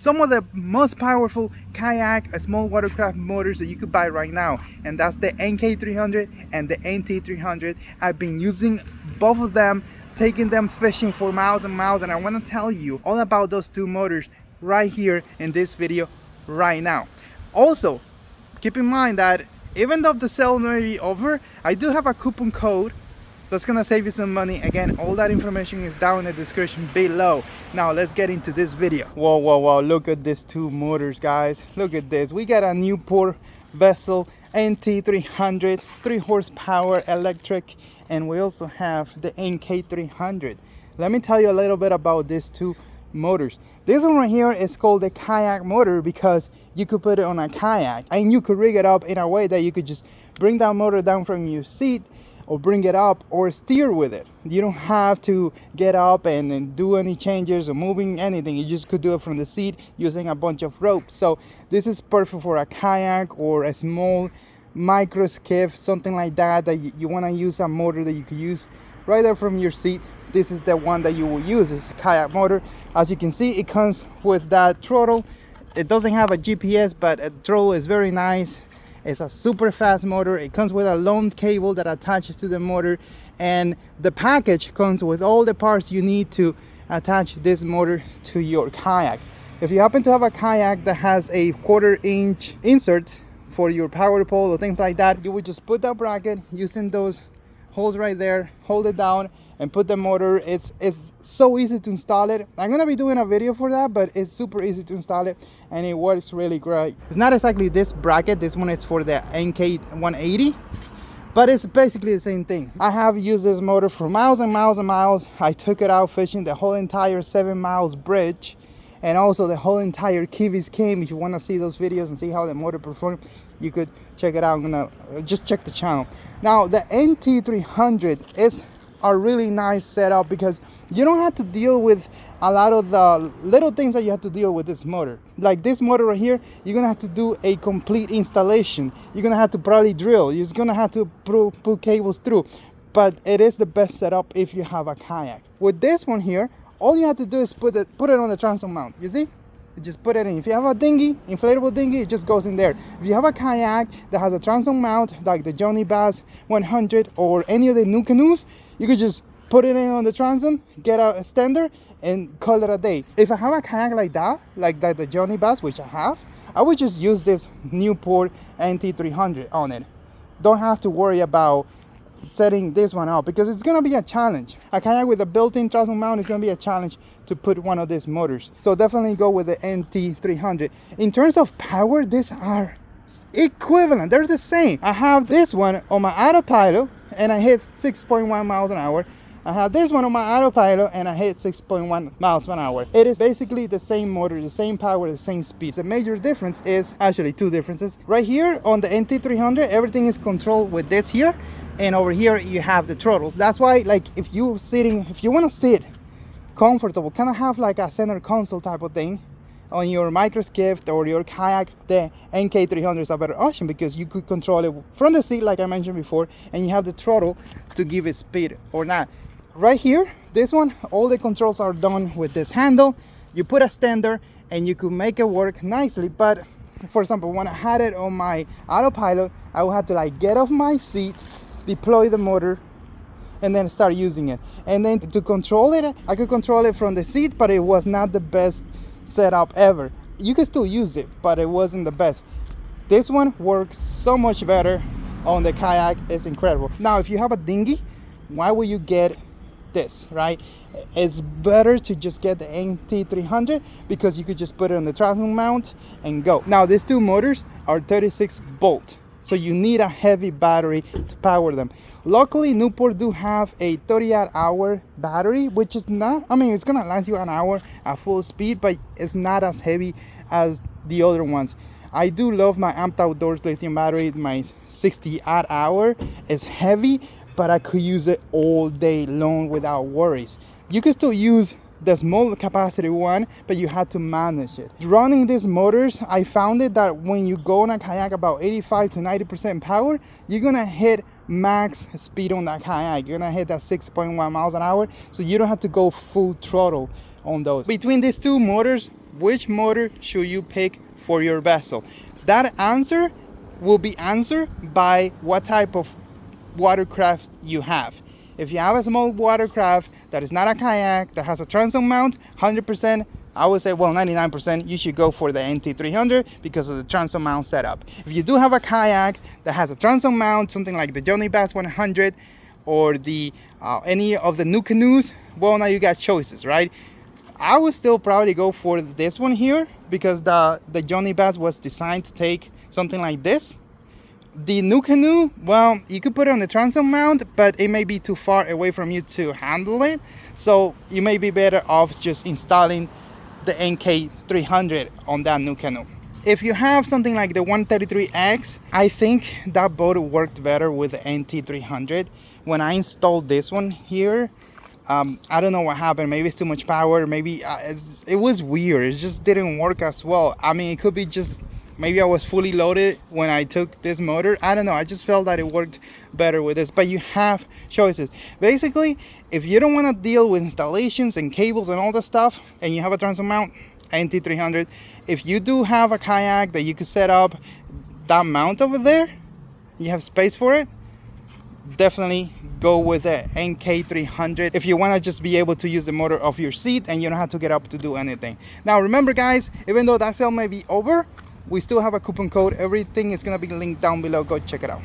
some of the most powerful kayak small watercraft motors that you could buy right now, and that's the NK300 and the NT300. I've been using both of them, taking them fishing for miles and miles, and I want to tell you all about those two motors right here in this video right now. Also, keep in mind that even though the sale may be over, I do have a coupon code that's gonna save you some money. Again, all that information is down in the description below. Now let's get into this video. Whoa, look at these two motors, guys. Look at this. We got a NewPort Vessel NT300 3 horsepower electric, and we also have the NK300. Let me tell you a little bit about these two motors. This one right here is called the kayak motor because you could put it on a kayak and you could rig it up in a way that you could just bring that motor down from your seat or bring it up or steer with it. You don't have to get up and do any changes or moving anything. You just could do it from the seat using a bunch of ropes. So this is perfect for a kayak or a small micro skiff, something like that, that you want to use a motor that you could use right there from your seat. This is the one that you will use. It's a kayak motor. As you can see, it comes with that throttle. It doesn't have a GPS, but the throttle is very nice. It's a super fast motor. It comes with a long cable that attaches to the motor, and the package comes with all the parts you need to attach this motor to your kayak. If you happen to have a kayak that has a 1/4-inch insert for your power pole or things like that, you would just put that bracket using those holes right there, hold it down and put the motor. It's so easy to install it. I'm gonna be doing a video for that, but it's super easy to install it and it works really great. It's not exactly this bracket. This one is for the NK180, but it's basically the same thing. I have used this motor for miles and miles and miles. I took it out fishing the whole entire 7 miles bridge and also the whole entire Key Biscayne. If you want to see those videos and see how the motor performs, you could check it out. I'm gonna just check the channel. Now the NT300 is a really nice setup because you don't have to deal with a lot of the little things that you have to deal with this motor. Like this motor right here, you're gonna have to do a complete installation. You're gonna have to probably drill. You're gonna have to put cables through, but it is the best setup if you have a kayak. With this one here, all you have to do is put it on the transom mount. You see? You just put it in. If you have a dinghy, inflatable dinghy, it just goes in there. If you have a kayak that has a transom mount like the Johnny Bass 100 or any of the new canoes, you could just put it in on the transom, get a extender, and call it a day. If I have a kayak like that, the Johnny Bass, which I have, I would just use this NewPort NT300 on it. Don't have to worry about setting this one up because it's gonna be a challenge. A kayak with a built-in transom mount is gonna be a challenge to put one of these motors. So definitely go with the NT300. In terms of power, these are equivalent. They're the same. I have this one on my autopilot and I hit 6.1 miles an hour. I have this one on my autopilot and I hit 6.1 miles an hour. It is basically the same motor, the same power, the same speed. The major difference is actually two differences. Right here on the NT300, everything is controlled with this here, and over here you have the throttle. That's why, like, if you want to sit comfortable, kind of have like a center console type of thing on your micro skiff or your kayak, the NK300 is a better option because you could control it from the seat like I mentioned before, and you have the throttle to give it speed or not. Right here, this one, all the controls are done with this handle. You put a extender and you could make it work nicely, but for example, when I had it on my autopilot, I would have to like get off my seat, deploy the motor, and then start using it. And then to control it, I could control it from the seat, but it was not the best setup ever. You can still use it, but it wasn't the best. This one works so much better on the kayak. It's incredible. Now if you have a dinghy, why would you get this, right? It's better to just get the NT300 because you could just put it on the transom mount and go. Now these two motors are 36 volt, so you need a heavy battery to power them. Luckily, NewPort do have a 30-hour battery, which is not, I mean, it's gonna last you an hour at full speed, but it's not as heavy as the other ones. I do love my Amped Outdoors lithium battery. My 60-hour is heavy, but I could use it all day long without worries. You can still use the small capacity one, but you had to manage it. Running these motors, I found it that when you go on a kayak about 85 to 90% power, you're gonna hit max speed on that kayak. You're gonna hit that 6.1 miles an hour, so you don't have to go full throttle on those. Between these two motors, which motor should you pick for your vessel? That answer will be answered by what type of watercraft you have. If you have a small watercraft that is not a kayak, that has a transom mount, 100%, I would say, well, 99%, you should go for the NT300 because of the transom mount setup. If you do have a kayak that has a transom mount, something like the Johnny Bass 100 or the any of the new canoes, well, now you got choices, right? I would still probably go for this one here because the Johnny Bass was designed to take something like this. The new canoe, well, you could put it on the transom mount, but it may be too far away from you to handle it. So you may be better off just installing the NK300 on that new canoe. If you have something like the 133X, I think that boat worked better with the NT300. When I installed this one here, I don't know what happened. Maybe it's too much power. Maybe it was weird. It just didn't work as well. I mean, it could be just maybe I was fully loaded when I took this motor. I don't know. I just felt that it worked better with this. But you have choices. Basically, if you don't want to deal with installations and cables and all that stuff, and you have a transom mount, NT300. If you do have a kayak that you could set up that mount over there, you have space for it, definitely go with the NK300 if you want to just be able to use the motor off your seat and you don't have to get up to do anything. Now remember guys, even though that sale may be over, we still have a coupon code. Everything is going to be linked down below. Go check it out.